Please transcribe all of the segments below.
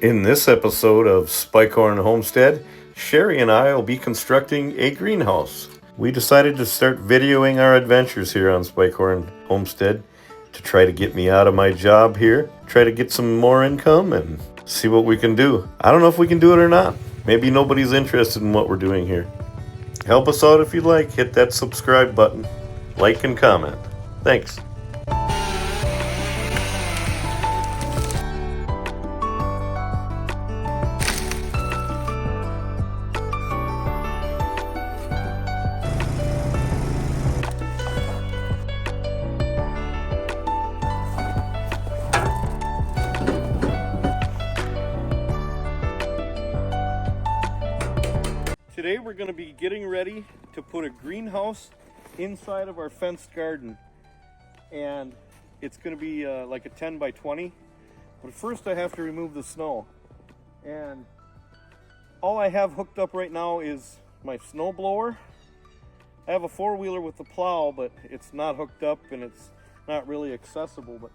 In this episode of Spikehorn Homestead, Sherry and I will be constructing a greenhouse. We decided to start videoing our adventures here on Spikehorn Homestead to try to get me out of my job here, try to get some more income and see what we can do. I don't know if we can do it or not. Maybe nobody's interested in what we're doing here. Help us out if you'd like. Hit that subscribe button, like and comment. Thanks. Today we're going to be getting ready to put a greenhouse inside of our fenced garden, and it's going to be like a 10 by 20, but first I have to remove the snow, and all I have hooked up right now is my snow blower. I have a four-wheeler with the plow, but it's not hooked up and it's not really accessible, but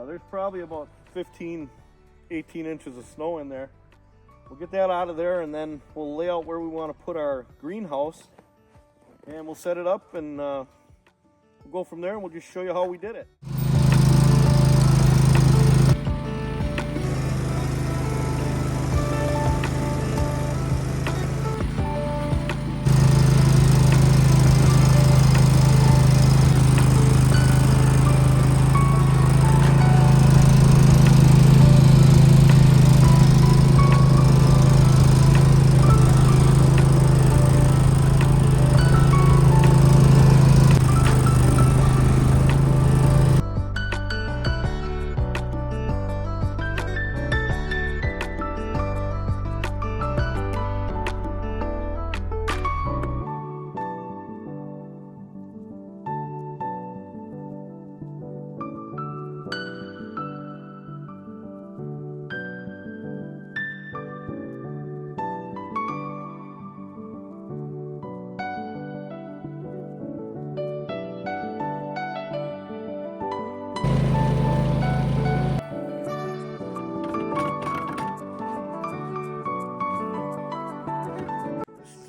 there's probably about 15-18 inches of snow in there. We'll get that out of there, and then we'll lay out where we want to put our greenhouse, and we'll set it up, and we'll go from there, and we'll just show you how we did it.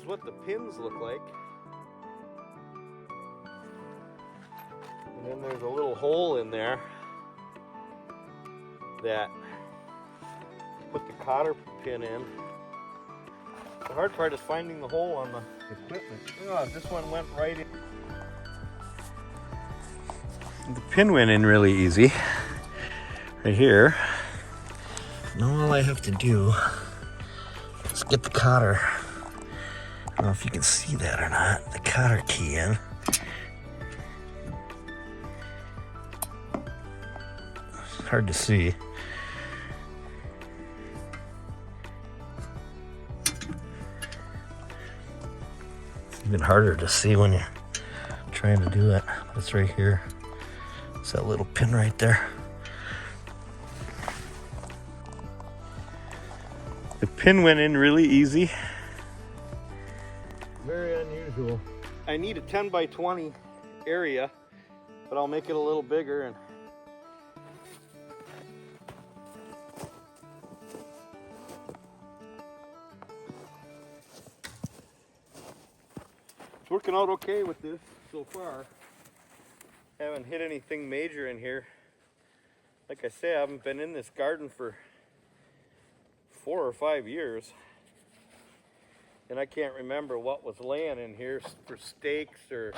What the pins look like, and then there's a little hole in there that put the cotter pin in. The hard part is finding the hole on the equipment. Oh, this one went right in. The pin went in really easy right here. Now all I have to do is get the cotter. I don't know if you can see that or not, the cotter key in. It's hard to see. It's even harder to see when you're trying to do it. It's right here. It's that little pin right there. The pin went in really easy. Very unusual. I need a 10 by 20 area, but I'll make it a little bigger. And it's working out okay with this so far. Haven't hit anything major in here. Like I say, I haven't been in this garden for 4 or 5 years. And I can't remember what was laying in here for stakes or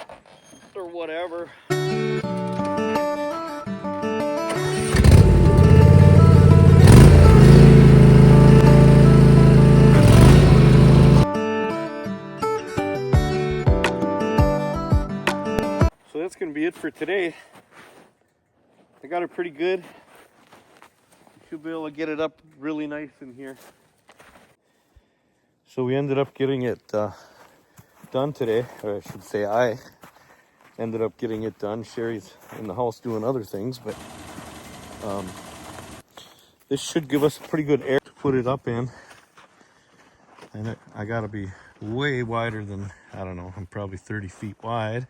whatever. So that's going to be it for today. I got it pretty good. Should be able to get it up really nice in here. So we ended up getting it done today, or I should say I ended up getting it done. Sherry's in the house doing other things, but this should give us a pretty good area to put it up in. And I gotta be way wider than, I don't know, I'm probably 30 feet wide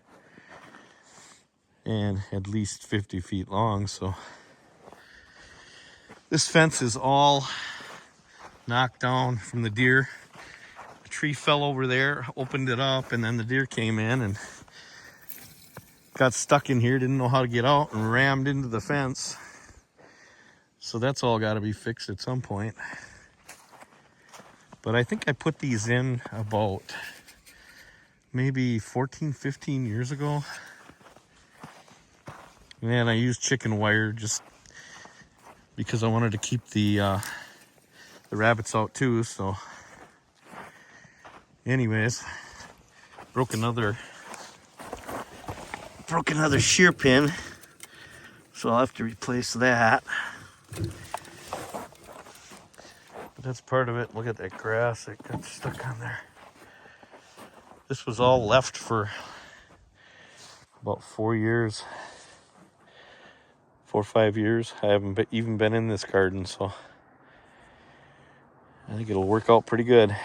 and at least 50 feet long. So this fence is all knocked down from the deer. A tree fell over there, opened it up, and then the deer came in and got stuck in here, didn't know how to get out, and rammed into the fence. So that's all got to be fixed at some point. But I think I put these in about maybe 14, 15 years ago. And I used chicken wire just because I wanted to keep the rabbits out too. So anyways, broke another shear pin. So I'll have to replace that. But that's part of it. Look at that grass that got stuck on there. This was all left for about 4 years. 4 or 5 years. I haven't even been in this garden, so I think it'll work out pretty good.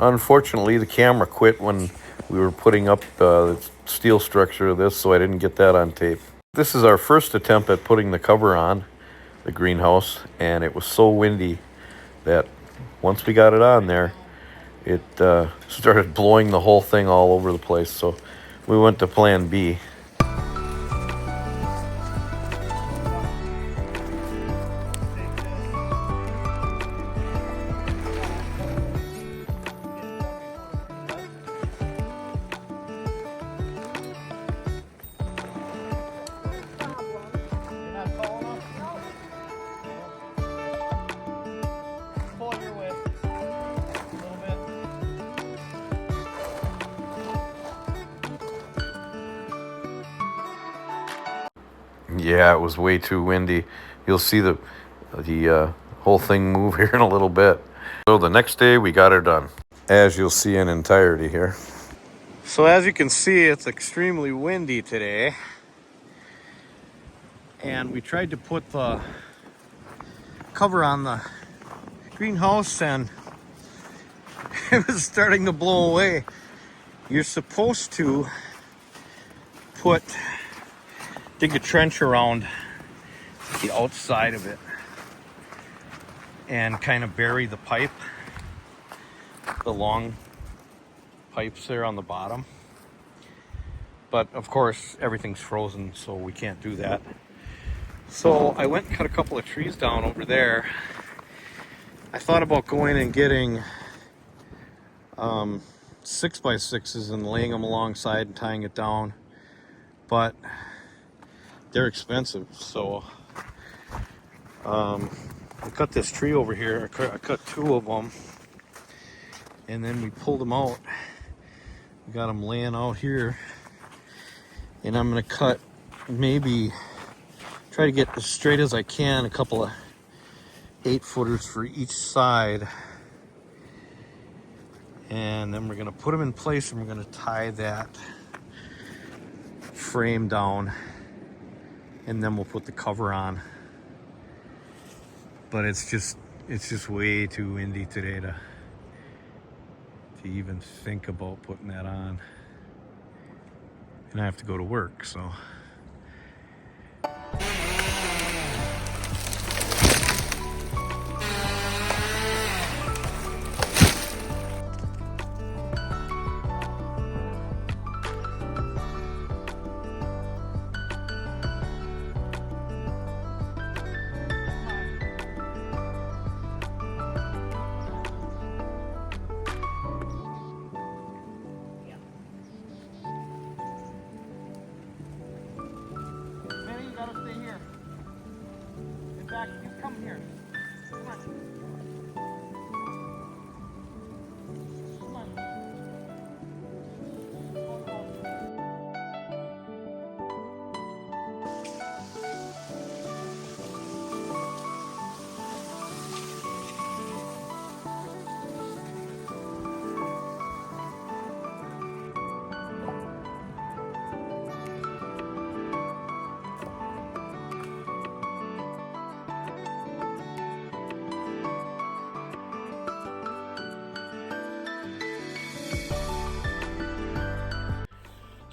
Unfortunately, the camera quit when we were putting up the steel structure of this, so I didn't get that on tape. This is our first attempt at putting the cover on the greenhouse, and it was so windy that once we got it on there, it started blowing the whole thing all over the place. So we went to plan B. Yeah, it was way too windy. You'll see the whole thing move here in a little bit. So the next day we got it done, as you'll see in entirety here. So as you can see, it's extremely windy today. And we tried to put the cover on the greenhouse and it was starting to blow away. You're supposed to dig a trench around the outside of it and kind of bury the pipe, the long pipes there on the bottom. But of course, everything's frozen, so we can't do that. So I went and cut a couple of trees down over there. I thought about going and getting 6x6s and laying them alongside and tying it down, but they're expensive. So I cut this tree over here. I cut 2 of them, and then we pulled them out. We got them laying out here, and I'm gonna cut, maybe try to get as straight as I can, a couple of 8-footers for each side, and then we're gonna put them in place and we're gonna tie that frame down, and then we'll put the cover on. But it's just way too windy today to even think about putting that on, and I have to go to work, so.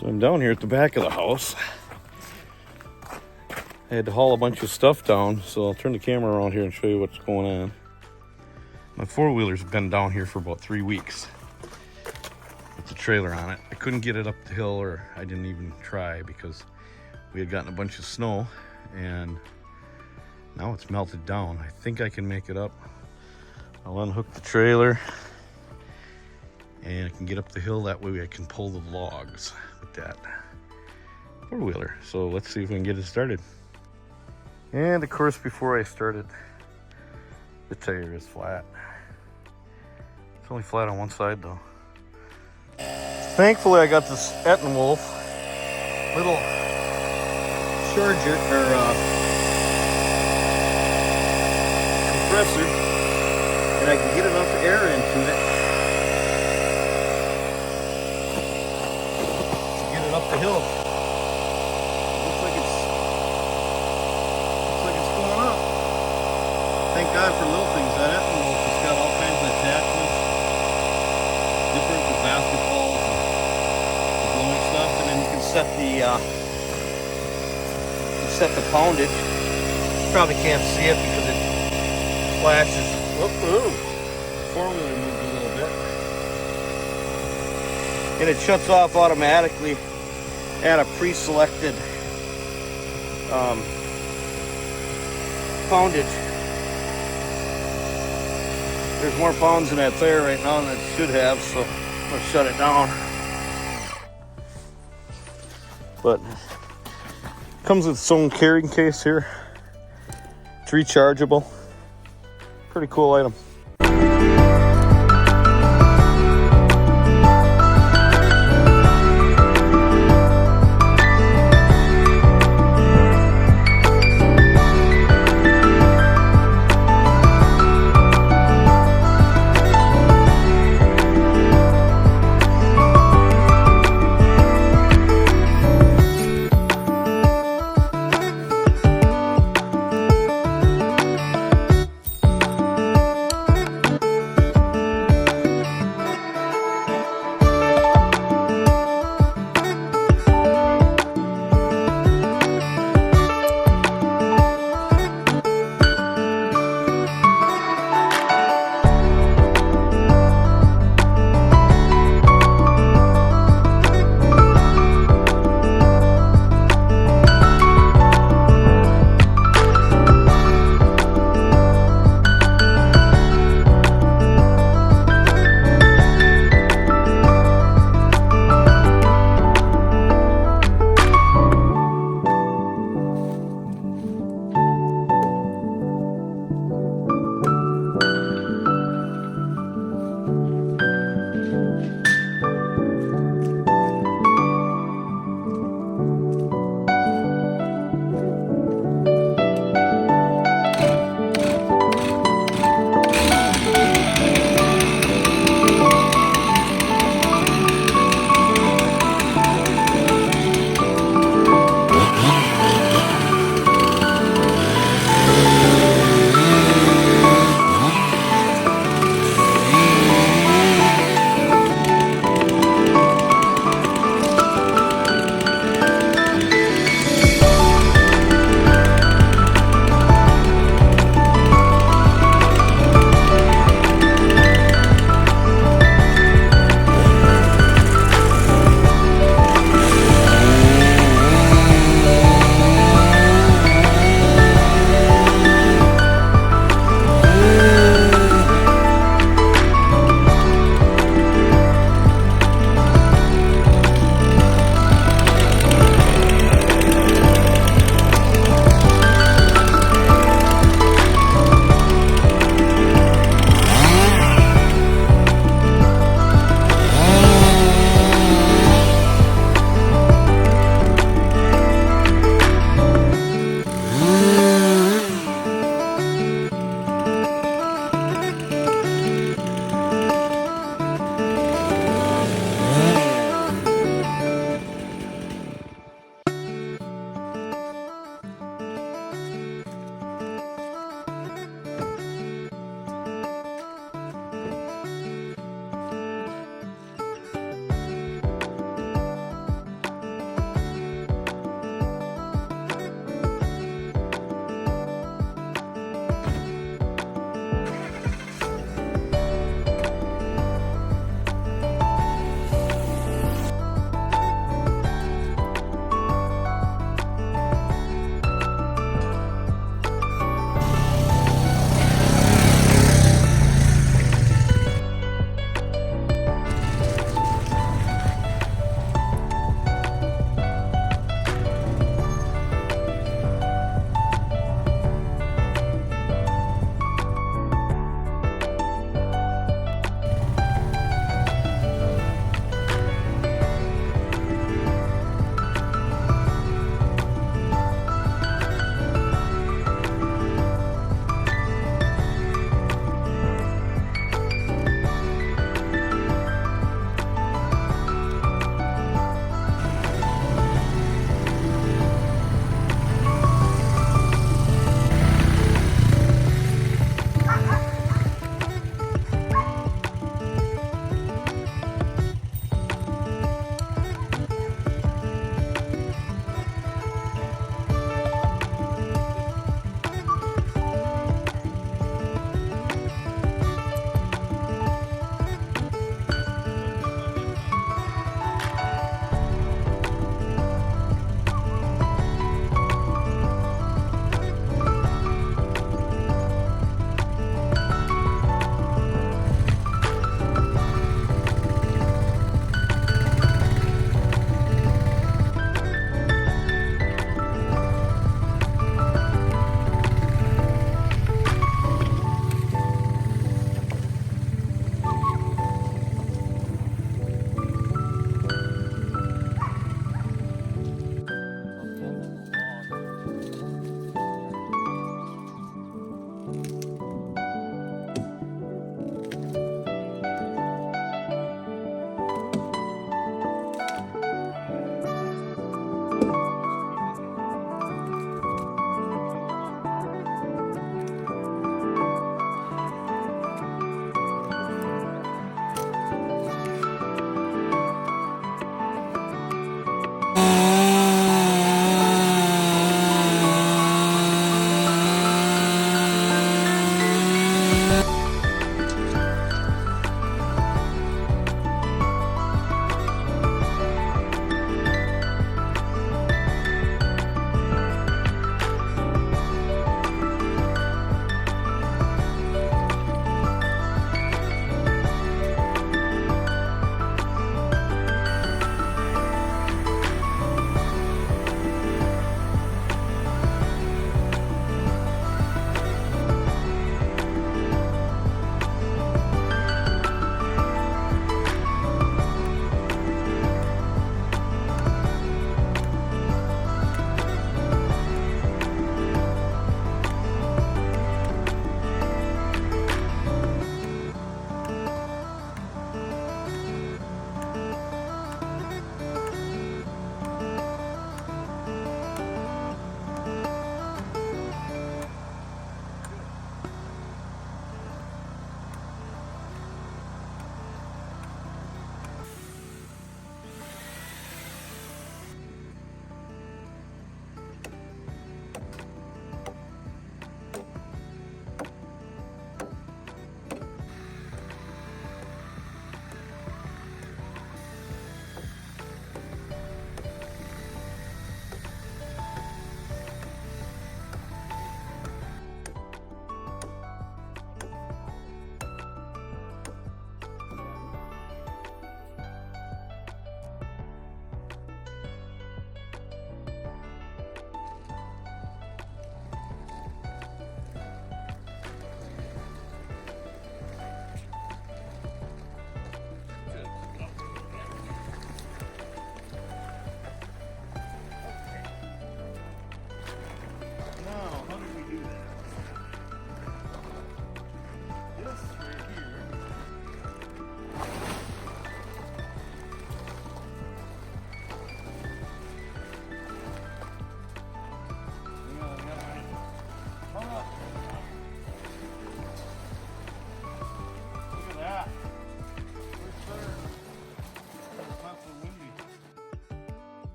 So I'm down here at the back of the house. I had to haul a bunch of stuff down, so I'll turn the camera around here and show you what's going on. My four-wheeler's been down here for about 3 weeks with the trailer on it. I couldn't get it up the hill, or I didn't even try, because we had gotten a bunch of snow and now it's melted down. I think I can make it up. I'll unhook the trailer and I can get up the hill. That way I can pull the logs with that four-wheeler. So let's see if we can get it started. And of course, before I started, the tire is flat. It's only flat on one side though. Thankfully I got this Ettenwolf little charger or compressor, and I can get enough air into it to get it up the hill. Looks like it's going up. Thank God for little things. That Ettenwolf has got all kinds of attachments, different with basketballs and blowing stuff, and then you can set the poundage. You probably can't see it because it flashes. Whoop-oo. Four-wheeler moved a little bit. And it shuts off automatically at a pre-selected poundage. There's more pounds in that tire right now than it should have, so I'm going to shut it down. But it comes with its own carrying case here. It's rechargeable. Pretty cool item.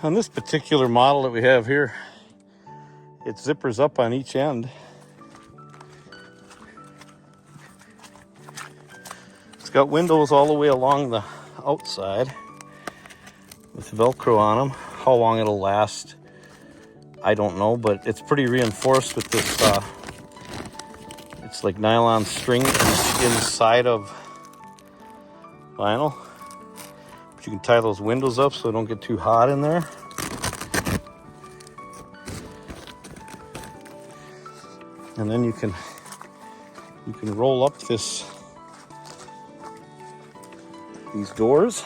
On this particular model that we have here, it zippers up on each end. It's got windows all the way along the outside with Velcro on them. How long it'll last, I don't know, but it's pretty reinforced with this, it's like nylon string inside of vinyl. But you can tie those windows up so they don't get too hot in there. And then you can roll up these doors.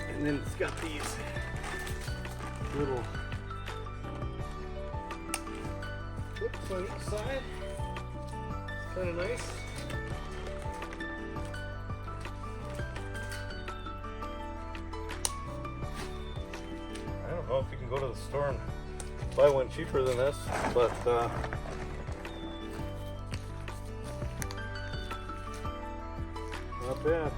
And then it's got these little hooks on each side. Kind of nice. I don't know if you can go to the store and buy one cheaper than this, but not bad.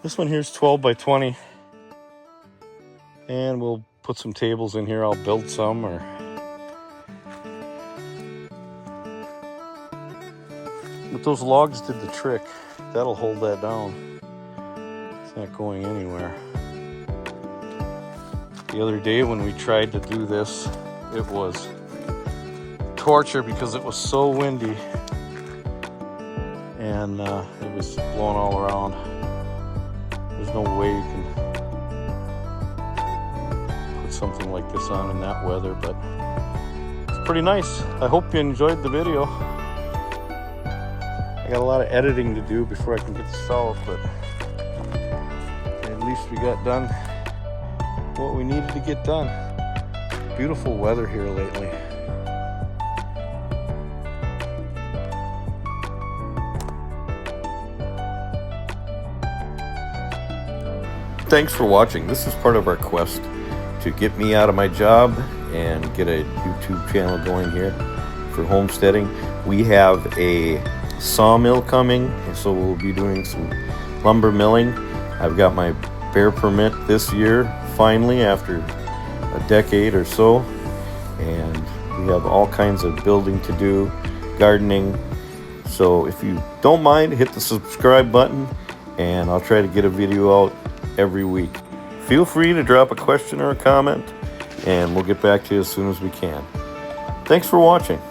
This one here is 12 by 20, and we'll put some tables in here. I'll build some, but those logs did the trick. That'll hold that down. It's not going anywhere. The other day when we tried to do this, it was torture because it was so windy and it was blowing all around. There's no way you can put something like this on in that weather, but it's pretty nice. I hope you enjoyed the video. I got a lot of editing to do before I can get this out, but at least we got done what we needed to get done. Beautiful weather here lately. Thanks for watching. This is part of our quest to get me out of my job and get a YouTube channel going here for homesteading. We have a sawmill coming, so we'll be doing some lumber milling. I've got my bear permit this year, finally, after a decade or so. And we have all kinds of building to do, gardening. So if you don't mind, hit the subscribe button and I'll try to get a video out every week. Feel free to drop a question or a comment and we'll get back to you as soon as we can. Thanks for watching.